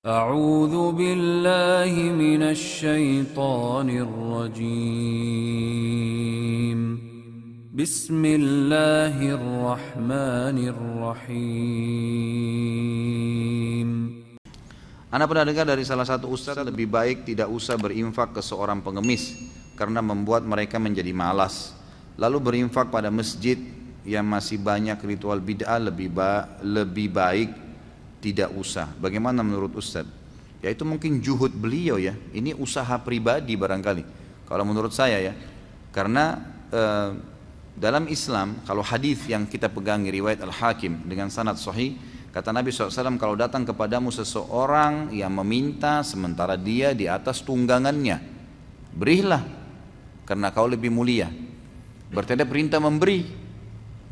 أعوذ بالله من الشيطان الرجيم بسم الله الرحمن الرحيم. Anda pernah dengar dari salah satu ustaz, lebih baik tidak usah berinfak ke seorang pengemis karena membuat mereka menjadi malas. Lalu berinfak pada masjid yang masih banyak ritual bid'ah lebih baik tidak usah. Bagaimana menurut ustaz? Ya itu mungkin juhud beliau ya. Ini usaha pribadi barangkali. Kalau menurut saya ya. Karena dalam Islam kalau hadis yang kita pegangi riwayat Al-Hakim dengan sanad sahih, kata Nabi SAW, kalau datang kepadamu seseorang yang meminta sementara dia di atas tunggangannya, berilah karena kau lebih mulia. Berarti ada perintah memberi.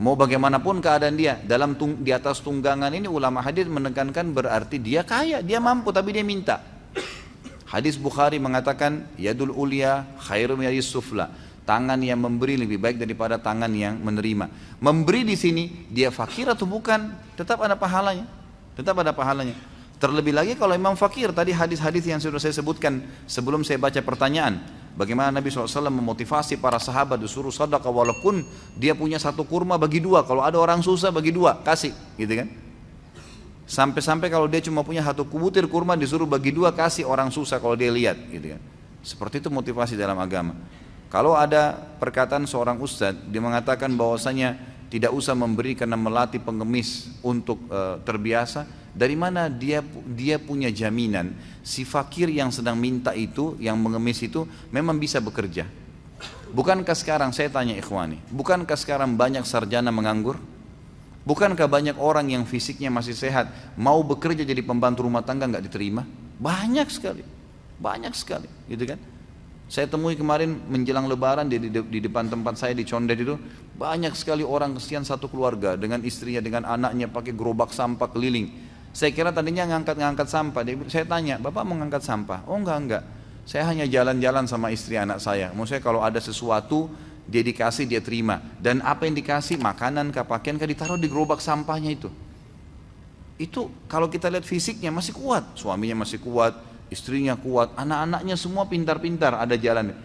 Mau bagaimanapun keadaan dia di atas tunggangan ini, ulama hadis menekankan berarti dia kaya, dia mampu tapi dia minta. Hadis Bukhari mengatakan yadul ulia khairum yadis sufla. Tangan yang memberi lebih baik daripada tangan yang menerima. Memberi di sini dia fakir atau bukan, tetap ada pahalanya. Tetap ada pahalanya. Terlebih lagi kalau memang fakir, tadi hadis-hadis yang sudah saya sebutkan sebelum saya baca pertanyaan, bagaimana Nabi SAW memotivasi para sahabat disuruh sedekah walaupun dia punya satu kurma bagi dua, kalau ada orang susah bagi dua, kasih, gitu kan? Sampai-sampai kalau dia cuma punya satu butir kurma disuruh bagi dua, kasih orang susah kalau dia lihat, gitu kan? Seperti itu motivasi dalam agama. Kalau ada perkataan seorang ustadz, dia mengatakan bahwasanya tidak usah memberi karena melatih pengemis untuk terbiasa. Dari mana dia punya jaminan si fakir yang sedang minta itu, yang mengemis itu memang bisa bekerja? Bukankah sekarang, saya tanya ikhwani, bukankah sekarang banyak sarjana menganggur? Bukankah banyak orang yang fisiknya masih sehat mau bekerja jadi pembantu rumah tangga nggak diterima? Banyak sekali, gitu kan? Saya temui kemarin menjelang lebaran di depan tempat saya di Condet itu, banyak sekali orang, kesian satu keluarga dengan istrinya, dengan anaknya pakai gerobak sampah keliling. Saya kira tadinya ngangkat sampah. Saya tanya, Bapak mau ngangkat sampah? Oh enggak. Saya hanya jalan-jalan sama istri anak saya. Maksudnya kalau ada sesuatu dia dikasih, dia terima. Dan apa yang dikasih, makanan kah, pakaian kah, ditaruh di gerobak sampahnya itu. Itu kalau kita lihat fisiknya masih kuat, suaminya masih kuat, istrinya kuat, anak-anaknya semua pintar-pintar, ada jalan.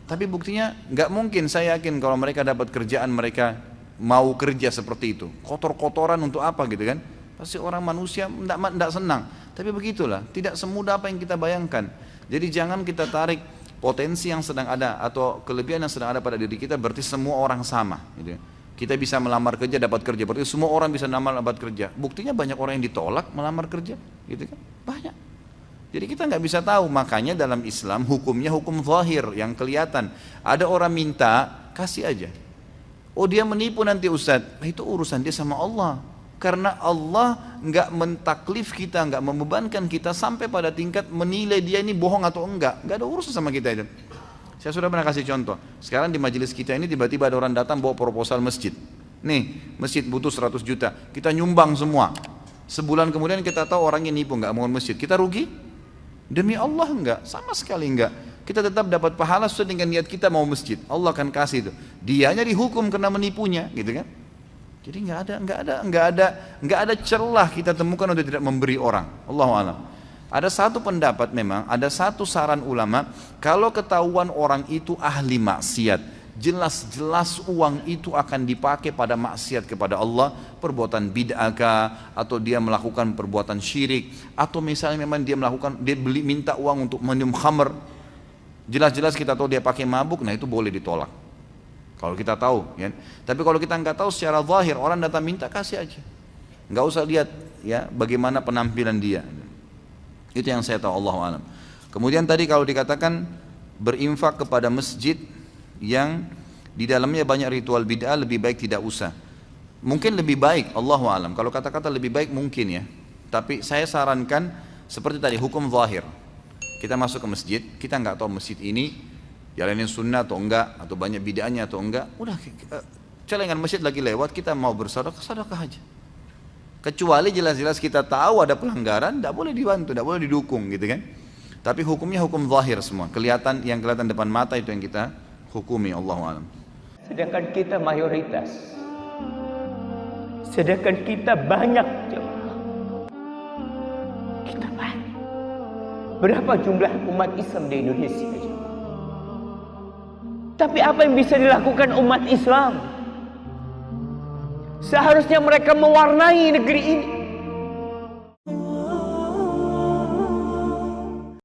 Tapi buktinya nggak mungkin, saya yakin kalau mereka dapat kerjaan mereka mau kerja seperti itu. Kotor-kotoran untuk apa gitu kan? Pasti orang manusia tidak senang. Tapi begitulah, tidak semudah apa yang kita bayangkan. Jadi jangan kita tarik potensi yang sedang ada atau kelebihan yang sedang ada pada diri kita berarti semua orang sama. Gitu. Kita bisa melamar kerja dapat kerja, berarti semua orang bisa melamar dapat kerja. Buktinya banyak orang yang ditolak melamar kerja, gitu kan? Banyak. Jadi kita nggak bisa tahu, makanya dalam Islam hukumnya hukum zahir yang kelihatan. Ada orang minta, kasih aja. Oh dia menipu nanti Ustadz, itu urusan dia sama Allah. Karena Allah nggak mentaklif kita, nggak membebankan kita sampai pada tingkat menilai dia ini bohong atau enggak. Nggak ada urusan sama kita itu. Saya sudah pernah kasih contoh. Sekarang di majelis kita ini tiba-tiba ada orang datang bawa proposal masjid. Nih, masjid butuh 100 juta. Kita nyumbang semua. Sebulan kemudian kita tahu orangnya nipu, nggak mau masjid. Kita rugi? Demi Allah enggak, sama sekali enggak. Kita tetap dapat pahala sesuai dengan niat kita mau masjid. Allah akan kasih itu. Dianya dihukum karena menipunya, gitu kan? Jadi enggak ada celah kita temukan untuk tidak memberi orang. Allahu a'lam. Ada satu pendapat memang, ada satu saran ulama, kalau ketahuan orang itu ahli maksiat, jelas-jelas uang itu akan dipakai pada maksiat kepada Allah, perbuatan bid'ah atau dia melakukan perbuatan syirik, atau misalnya memang dia minta uang untuk minum khamr, jelas-jelas kita tahu dia pakai mabuk, nah itu boleh ditolak kalau kita tahu ya. Tapi kalau kita nggak tahu secara zahir, orang datang minta, kasih aja, nggak usah lihat ya bagaimana penampilan dia. Itu yang saya tahu, Allahu a'lam. Kemudian tadi kalau dikatakan berinfak kepada masjid yang di dalamnya banyak ritual bid'ah, lebih baik tidak usah. Mungkin lebih baik, Allahu a'lam. Kalau kata-kata lebih baik mungkin ya. Tapi saya sarankan seperti tadi, hukum zahir. Kita masuk ke masjid, kita nggak tahu masjid ini jalanin sunnah atau enggak, atau banyak bid'ahnya atau enggak. Udah, celengan masjid lagi lewat, kita mau bersedekah, sedekah aja. Kecuali jelas-jelas kita tahu ada pelanggaran, tidak boleh dibantu, tidak boleh didukung, gitu kan? Tapi hukumnya hukum zahir semua. Yang kelihatan depan mata itu yang kita hukumi, Allahu a'lam. Sedangkan kita mayoritas, sedangkan kita banyak, kita banyak. Berapa jumlah umat Islam di Indonesia? Tapi apa yang bisa dilakukan umat Islam? Seharusnya mereka mewarnai negeri ini.